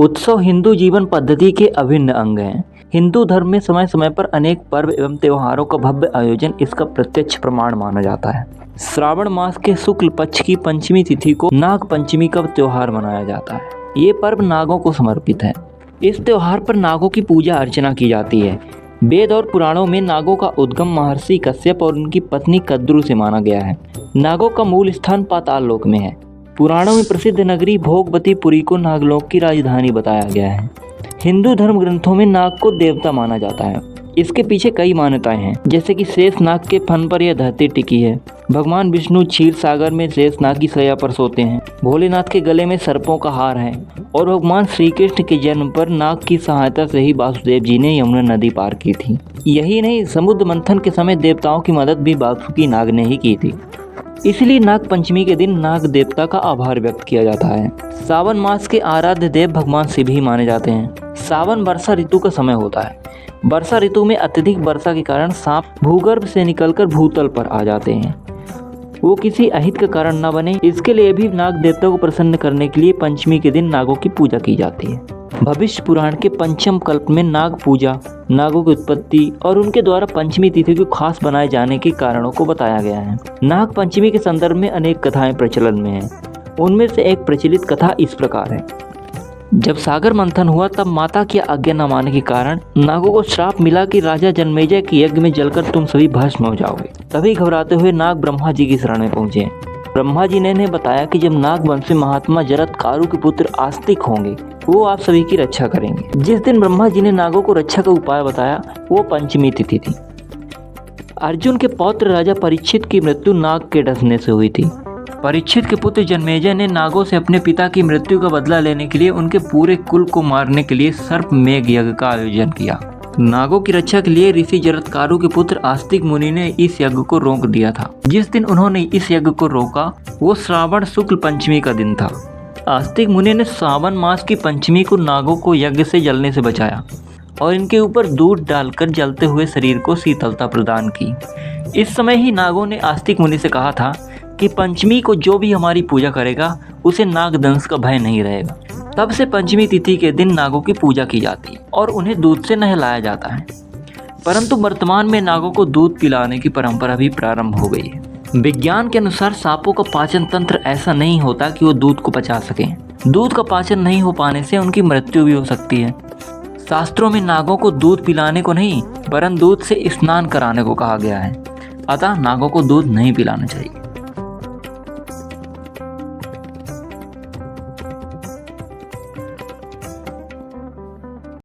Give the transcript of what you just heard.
उत्सव हिंदू जीवन पद्धति के अभिन्न अंग हैं। हिंदू धर्म में समय समय पर अनेक पर्व एवं त्योहारों का भव्य आयोजन इसका प्रत्यक्ष प्रमाण माना जाता है। श्रावण मास के शुक्ल पक्ष की पंचमी तिथि को नाग पंचमी का त्योहार मनाया जाता है। ये पर्व नागों को समर्पित है। इस त्योहार पर नागों की पूजा अर्चना की जाती है। वेद और पुराणों में नागों का उद्गम महर्षि कश्यप और उनकी पत्नी कद्रु से माना गया है। नागों का मूल स्थान पाताल लोक में है। पुराणों में प्रसिद्ध नगरी भोगवतीपुरी को नागलोक की राजधानी बताया गया है। हिंदू धर्म ग्रंथों में नाग को देवता माना जाता है। इसके पीछे कई मान्यताएं हैं, जैसे कि शेष नाग के फन पर यह धरती टिकी है। भगवान विष्णु क्षीर सागर में शेष नाग की शैया पर सोते हैं। भोलेनाथ के गले में सर्पों का हार है और भगवान श्री कृष्ण के जन्म पर नाग की सहायता से ही वासुदेव जी ने यमुना नदी पार की थी। यही नहीं, समुद्र मंथन के समय देवताओं की मदद भी वासुकी नाग ने ही की थी। इसलिए नाग पंचमी के दिन नाग देवता का आभार व्यक्त किया जाता है। सावन मास के आराध्य देव भगवान शिव ही माने जाते हैं। सावन वर्षा ऋतु का समय होता है। वर्षा ऋतु में अत्यधिक वर्षा के कारण सांप भूगर्भ से निकलकर भूतल पर आ जाते हैं। वो किसी अहित का कारण न बने, इसके लिए भी नाग देवता को प्रसन्न करने के लिए पंचमी के दिन नागों की पूजा की जाती है। भविष्य पुराण के पंचम कल्प में नाग पूजा, नागों की उत्पत्ति और उनके द्वारा पंचमी तिथि को खास बनाए जाने के कारणों को बताया गया है। नाग पंचमी के संदर्भ में अनेक कथाएं प्रचलन में हैं। उनमें से एक प्रचलित कथा इस प्रकार है। जब सागर मंथन हुआ तब माता की आज्ञा न मानने के कारण नागों को श्राप मिला कि राजा जन्मेजय के यज्ञ में जलकर तुम सभी भस्म हो जाओगे। तभी घबराते हुए नाग ब्रह्मा जी की शरण में पहुंचे। ब्रह्मा जी ने इन्हें बताया कि जब नाग वंश में महात्मा जरत्कारु के पुत्र आस्तिक होंगे, वो आप सभी की रक्षा करेंगे। जिस दिन ब्रह्मा जी ने नागों को रक्षा का उपाय बताया, वो पंचमी तिथि थी। अर्जुन के पौत्र राजा परीक्षित की मृत्यु नाग के डसने से हुई थी। परीक्षित के पुत्र जन्मेजय ने नागों से अपने पिता की मृत्यु का बदला लेने के लिए उनके पूरे कुल को मारने के लिए सर्प मेघ यज्ञ का आयोजन किया। नागों की रक्षा के लिए ऋषि जरत्कारु के पुत्र आस्तिक मुनि ने इस यज्ञ को रोक दिया था। जिस दिन उन्होंने इस यज्ञ को रोका, वो श्रावण शुक्ल पंचमी का दिन था। आस्तिक मुनि ने सावन मास की पंचमी को नागों को यज्ञ से जलने से बचाया और इनके ऊपर दूध डालकर जलते हुए शरीर को शीतलता प्रदान की। इस समय ही नागों ने आस्तिक मुनि से कहा था कि पंचमी को जो भी हमारी पूजा करेगा उसे नागदंश का भय नहीं रहेगा। तब से पंचमी तिथि के दिन नागों की पूजा की जाती है और उन्हें दूध से नहलाया जाता है। परंतु वर्तमान में नागों को दूध पिलाने की परंपरा भी प्रारंभ हो गई है। विज्ञान के अनुसार सांपों का पाचन तंत्र ऐसा नहीं होता कि वो दूध को पचा सकें। दूध का पाचन नहीं हो पाने से उनकी मृत्यु भी हो सकती है। शास्त्रों में नागों को दूध पिलाने को नहीं, वरन दूध से स्नान कराने को कहा गया है। अतः नागों को दूध नहीं पिलाना चाहिए।